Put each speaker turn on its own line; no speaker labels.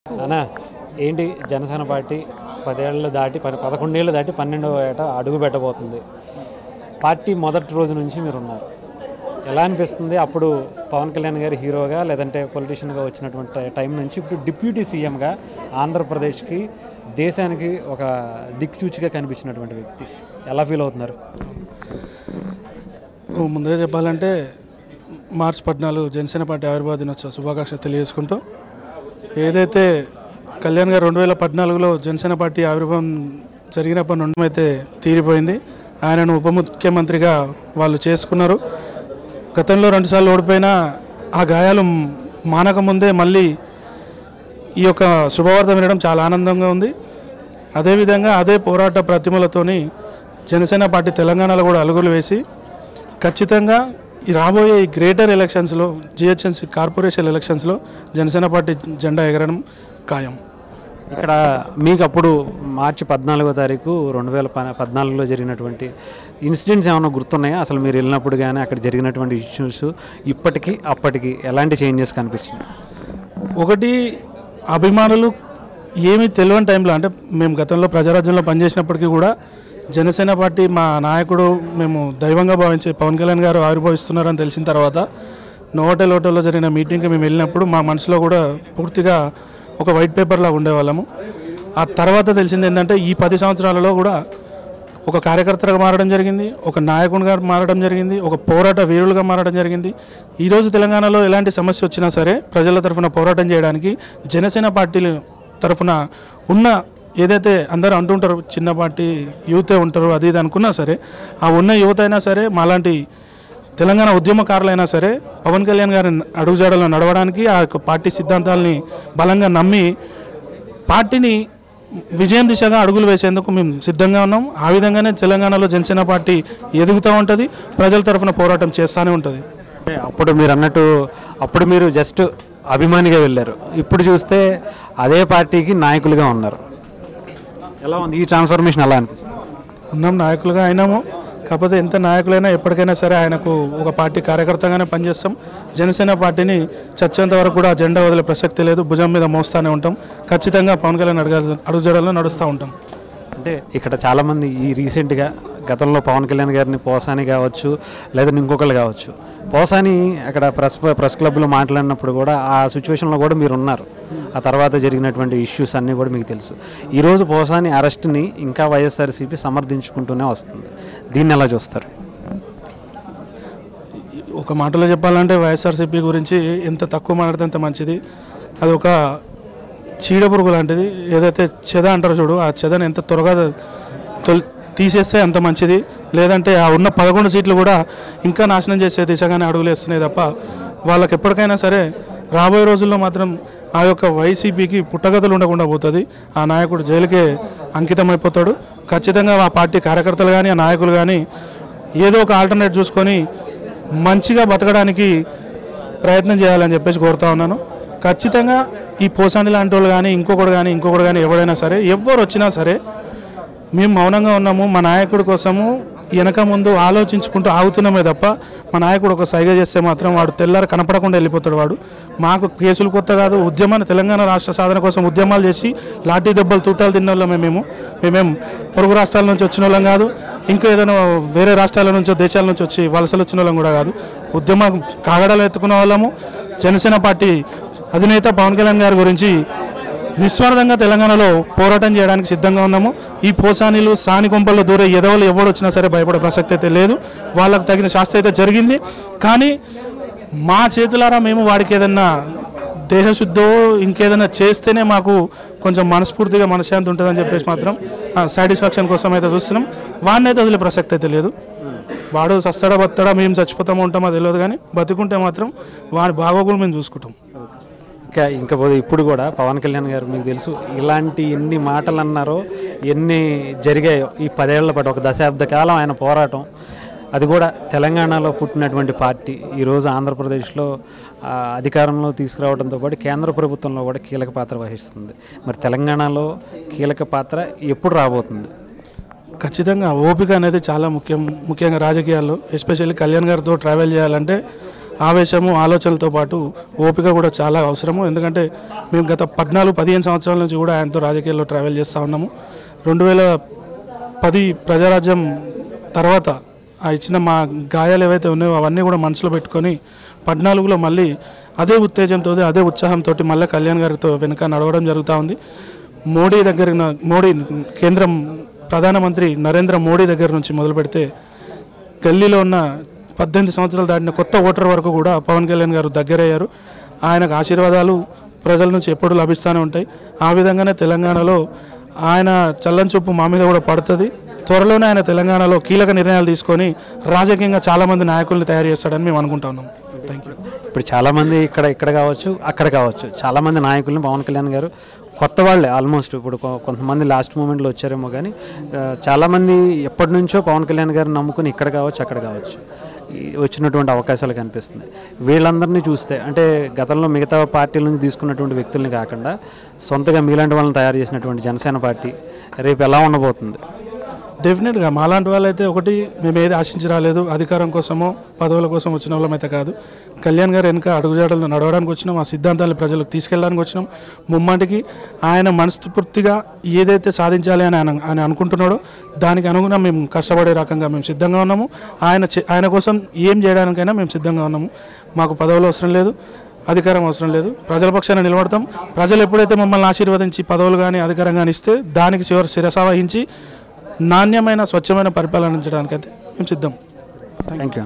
అన్నా ఏంటి జనసేన పార్టీ 10 ఏళ్ళు దాటి 11 ఏళ్ళు దాటి 12వ ఏట అడుగు పెట్టబోతుంది. పార్టీ మొదటి రోజు నుంచి మీరున్నారు. ఎలా అనిపిస్తుంది? అప్పుడు పవన్ కళ్యాణ్ గారు హీరోగా లేదంటే పొలిటీషియన్గా వచ్చినటువంటి టైం నుంచి ఇప్పుడు డిప్యూటీ సీఎంగా ఆంధ్రప్రదేశ్కి దేశానికి ఒక దిక్సూచిగా కనిపించినటువంటి వ్యక్తి ఎలా ఫీల్ అవుతున్నారు?
ముందుగా చెప్పాలంటే మార్చి 14 జనసేన పార్టీ ఆవిర్భావ దినోత్సవ శుభాకాంక్షలు తెలియజేసుకుంటూ, ఏదైతే కళ్యాణ్ గారు 2014లో జనసేన పార్టీ ఆవిర్భావం జరిగినప్పటి నుండి అయితే తీరిపోయింది. ఆయనను ఉప ముఖ్యమంత్రిగా వాళ్ళు చేసుకున్నారు. గతంలో 2 సార్లు ఓడిపోయినా ఆ గాయాలు మానకముందే మళ్ళీ ఈ యొక్క శుభవార్త వినడం చాలా ఆనందంగా ఉంది. అదేవిధంగా అదే పోరాట ప్రతిమలతోని జనసేన పార్టీ తెలంగాణలో కూడా అలుగులు వేసి ఖచ్చితంగా ఈ రాబోయే ఈ గ్రేటర్ ఎలక్షన్స్లో జిహెచ్ఎంసీ కార్పొరేషన్ ఎలక్షన్స్లో జనసేన పార్టీ జెండా ఎగరడం ఖాయం.
ఇక్కడ మీకు అప్పుడు మార్చి 14వ తారీఖు 2014లో జరిగినటువంటి ఇన్సిడెంట్స్ ఏమైనా గుర్తున్నాయా? అసలు మీరు వెళ్ళినప్పుడు కానీ అక్కడ జరిగినటువంటి ఇష్యూస్ ఇప్పటికీ అప్పటికి ఎలాంటి చేంజెస్ కనిపించింది?
ఒకటి, అభిమానులు ఏమీ తెలియని టైంలో, అంటే మేము గతంలో ప్రజారాజ్యంలో పనిచేసినప్పటికీ కూడా జనసేన పార్టీ మా నాయకుడు మేము దైవంగా భావించే పవన్ కళ్యాణ్ గారు ఆవిర్భవిస్తున్నారని తెలిసిన తర్వాత నోటెలోటోలో జరిగిన మీటింగ్కి మేము వెళ్ళినప్పుడు మా మనసులో కూడా పూర్తిగా ఒక వైట్ పేపర్లా ఉండేవాళ్ళము. ఆ తర్వాత తెలిసింది ఏంటంటే ఈ 10 సంవత్సరాలలో కూడా ఒక కార్యకర్తగా మారడం జరిగింది, ఒక నాయకునిగా మారడం జరిగింది, ఒక పోరాట వీరులుగా మారడం జరిగింది. ఈరోజు తెలంగాణలో ఎలాంటి సమస్య వచ్చినా సరే ప్రజల తరఫున పోరాటం చేయడానికి జనసేన పార్టీ తరఫున ఉన్న, ఏదైతే అందరూ అంటుంటారు చిన్న పార్టీ యూతే ఉంటారు అది ఇది అనుకున్నా సరే, ఆ ఉన్న యువత అయినా సరే మాలాంటి తెలంగాణ ఉద్యమకారులైనా సరే పవన్ కళ్యాణ్ గారి అడుగుజాడలో నడవడానికి ఆ యొక్క పార్టీ సిద్ధాంతాలని బలంగా నమ్మి పార్టీని విజయం దిశగా అడుగులు వేసేందుకు మేము సిద్ధంగా ఉన్నాం. ఆ విధంగానే తెలంగాణలో జనసేన పార్టీ ఎదుగుతూ ఉంటుంది, ప్రజల తరఫున పోరాటం చేస్తూనే ఉంటుంది.
అప్పుడు మీరు అన్నట్టు అప్పుడు మీరు జస్ట్ అభిమానిగా వెళ్ళారు, ఇప్పుడు చూస్తే అదే పార్టీకి నాయకులుగా ఉన్నారు. ఎలా ఉంది ఈ ట్రాన్స్ఫర్మేషన్? ఎలా అనిపిస్తుంది?
ఉన్నాం, నాయకులుగా అయినాము. కాకపోతే ఎంత నాయకులైనా ఎప్పటికైనా సరే ఆయనకు ఒక పార్టీ కార్యకర్తగానే పనిచేస్తాం. జనసేన పార్టీని చచ్చేంత వరకు కూడా జెండా వదిలే ప్రసక్తి లేదు, భుజం మీద మోస్తూనే ఉంటాం. ఖచ్చితంగా పవన్ కళ్యాణ్ అడుగుజాడల్లో నడుస్తూ ఉంటాం.
అంటే ఇక్కడ చాలామంది ఈ రీసెంట్గా గతంలో పవన్ కళ్యాణ్ గారిని పోసాని కావచ్చు లేదా ఇంకొకళ్ళు కావచ్చు, పోసాని అక్కడ ప్రెస్ క్లబ్లో మాట్లాడినప్పుడు కూడా ఆ సిచ్యువేషన్లో కూడా మీరు ఉన్నారు. ఆ తర్వాత జరిగినటువంటి ఇష్యూస్ అన్నీ కూడా మీకు తెలుసు. ఈరోజు పోసాని అరెస్ట్ని ఇంకా వైఎస్ఆర్సీపీ సమర్థించుకుంటూనే వస్తుంది. దీన్ని ఎలా చూస్తారు?
ఒక మాటలో చెప్పాలంటే వైఎస్ఆర్సీపీ గురించి ఎంత తక్కువ మాట్లాడితే అంత మంచిది. అది ఒక చీడపురుగు లాంటిది. ఏదైతే చెద అంటారో చూడు, ఆ చెదని ఎంత త్వరగా తీసేస్తే అంత మంచిది. లేదంటే ఆ ఉన్న 11 సీట్లు కూడా ఇంకా నాశనం చేసే దిశగానే అడుగులు వేస్తున్నాయి తప్ప వాళ్ళకి ఎప్పటికైనా సరే రాబోయే రోజుల్లో మాత్రం ఆ యొక్క వైసీపీకి పుట్టగతులు ఉండకుండా పోతుంది. ఆ నాయకుడు జైలుకే అంకితం అయిపోతాడు. ఖచ్చితంగా ఆ పార్టీ కార్యకర్తలు కానీ ఆ నాయకులు కానీ ఏదో ఒక ఆల్టర్నేట్ చూసుకొని మంచిగా బతకడానికి ప్రయత్నం చేయాలని చెప్పేసి కోరుతా ఉన్నాను. ఖచ్చితంగా ఈ పోసాని లాంటి వాళ్ళు కానీ ఇంకొకటి కానీ ఎవరైనా సరే ఎవరు వచ్చినా సరే మేము మౌనంగా ఉన్నాము. మా నాయకుడి కోసము వెనక ముందు ఆలోచించుకుంటూ ఆగుతున్నామే తప్ప మా నాయకుడు ఒక సైగ చేస్తే మాత్రం వాడు తెల్లారి కనపడకుండా వెళ్ళిపోతాడు. వాడు మాకు కేసులు కొత్త కాదు. ఉద్యమాన్ని తెలంగాణ రాష్ట్ర సాధన కోసం ఉద్యమాలు చేసి లాఠీ దెబ్బలు తూటాలు తిన్న వాళ్ళమే మేమేం పొరుగు రాష్ట్రాల నుంచి వచ్చిన వాళ్ళం కాదు, ఇంకా ఏదైనా వేరే రాష్ట్రాల నుంచో దేశాల నుంచి వచ్చి వలసలు వచ్చిన వాళ్ళం కూడా కాదు. ఉద్యమం కాగడాలు ఎత్తుకున్న వాళ్ళము. జనసేన పార్టీ అధినేత పవన్ కళ్యాణ్ గారి గురించి నిస్వార్థంగా తెలంగాణలో పోరాటం చేయడానికి సిద్ధంగా ఉన్నాము. ఈ పోసానీలు సాని కొంపల్లో దూరే ఎదవలు ఎవడు వచ్చినా సరే భయపడే ప్రసక్తి అయితే లేదు. వాళ్ళకు తగిన శాస్త్ర అయితే జరిగింది. కానీ మా చేతులారా మేము వాడికి ఏదన్నా దేహశుద్ధో ఇంకేదైనా చేస్తేనే మాకు కొంచెం మనస్ఫూర్తిగా మనశ్శాంతి ఉంటుందని చెప్పేసి మాత్రం సాటిస్ఫాక్షన్ కోసం అయితే చూస్తున్నాం. వాడిని అయితే వదిలే ప్రసక్తి అయితే లేదు. వాడు సస్తడా బత్తడా మేము చచ్చిపోతామో ఉంటామో తెలియదు, కానీ బతుకుంటే మాత్రం వాడి బాగోగులు మేము చూసుకుంటాం.
ఇంకా ఇప్పుడు కూడా పవన్ కళ్యాణ్ గారు మీకు తెలుసు ఇలాంటి ఎన్ని మాటలు అన్నారో ఎన్ని జరిగాయో ఈ 10 ఏళ్ల పాటు ఒక దశాబ్ద కాలం ఆయన పోరాటం, అది కూడా తెలంగాణలో పుట్టినటువంటి పార్టీ ఈరోజు ఆంధ్రప్రదేశ్లో అధికారంలో తీసుకురావడంతో పాటు కేంద్ర ప్రభుత్వంలో కూడా కీలక పాత్ర వహిస్తుంది. మరి తెలంగాణలో కీలక పాత్ర ఎప్పుడు రాబోతుంది?
ఖచ్చితంగా ఓపిక అనేది చాలా ముఖ్యంగా రాజకీయాల్లో. ఎస్పెషల్లీ కళ్యాణ్ గారితో ట్రావెల్ చేయాలంటే ఆవేశము ఆలోచనలతో పాటు ఓపిక కూడా చాలా అవసరము. ఎందుకంటే మేము గత 14-15 సంవత్సరాల నుంచి కూడా ఆయనతో రాజకీయాల్లో ట్రావెల్ చేస్తూ ఉన్నాము. 2010 ప్రజారాజ్యం తర్వాత ఆ ఇచ్చిన మా గాయాలు ఏవైతే ఉన్నాయో అవన్నీ కూడా మనసులో పెట్టుకొని 14లో మళ్ళీ అదే ఉత్తేజంతో అదే ఉత్సాహంతో మళ్ళీ కళ్యాణ్ గారితో వెనుక నడవడం జరుగుతూ ఉంది. మోడీ కేంద్రం ప్రధానమంత్రి నరేంద్ర మోడీ దగ్గర నుంచి మొదలు పెడితే గల్లీలో ఉన్న 18 సంవత్సరాలు దాటిన కొత్త ఓటర్ వరకు కూడా పవన్ కళ్యాణ్ గారు దగ్గరయ్యారు. ఆయనకు ఆశీర్వాదాలు ప్రజల నుంచి ఎప్పుడు లభిస్తూనే ఉంటాయి. ఆ విధంగానే తెలంగాణలో ఆయన చల్లని చూపు మా మీద కూడా పడుతుంది. త్వరలోనే ఆయన తెలంగాణలో కీలక నిర్ణయాలు తీసుకొని రాజకీయంగా చాలామంది నాయకుల్ని తయారు చేస్తాడని మేము అనుకుంటా ఉన్నాం. Thank you.
ఇప్పుడు చాలామంది ఇక్కడ కావచ్చు అక్కడ కావచ్చు చాలామంది నాయకుల్ని పవన్ కళ్యాణ్ గారు కొత్త వాళ్ళే ఆల్మోస్ట్ ఇప్పుడు కొంతమంది లాస్ట్ మూమెంట్లో వచ్చారేమో కానీ చాలామంది ఎప్పటి నుంచో పవన్ కళ్యాణ్ గారిని నమ్ముకుని ఇక్కడ కావచ్చు అక్కడ కావచ్చు వచ్చినటువంటి అవకాశాలు కనిపిస్తున్నాయి. వీళ్ళందరినీ చూస్తే అంటే గతంలో మిగతా పార్టీల నుంచి తీసుకున్నటువంటి వ్యక్తుల్ని కాకుండా సొంతగా మీలాంటి వాళ్ళని తయారు చేసినటువంటి జనసేన పార్టీ రేపు ఎలా ఉండబోతుంది?
డెఫినెట్గా మాలాంటి వాళ్ళైతే ఒకటి మేము ఏది ఆశించి రాలేదు, అధికారం కోసమో పదవుల కోసం వచ్చిన వాళ్ళమైతే కాదు. కళ్యాణ్ గారు వెనుక అడుగుజాడలను నడవడానికి వచ్చినాం, ఆ సిద్ధాంతాలను ప్రజలకు తీసుకెళ్ళడానికి వచ్చినాం. ముమ్మాటికి ఆయన మనస్ఫూర్తిగా ఏదైతే సాధించాలి అని ఆయన అనుకుంటున్నాడో దానికి అనుగుణంగా మేము కష్టపడే రకంగా మేము సిద్ధంగా ఉన్నాము. ఆయన కోసం ఏం చేయడానికైనా మేము సిద్ధంగా ఉన్నాము. మాకు పదవులు అవసరం లేదు, అధికారం అవసరం లేదు, ప్రజల పక్షాన నిలబడతాం. ప్రజలు ఎప్పుడైతే మమ్మల్ని ఆశీర్వదించి పదవులు కానీ అధికారం కానీ ఇస్తే దానికి శిరస వహించి నాణ్యమైన స్వచ్ఛమైన పరిపాలన అందించడానికైతే మేము సిద్ధం.
Thank you.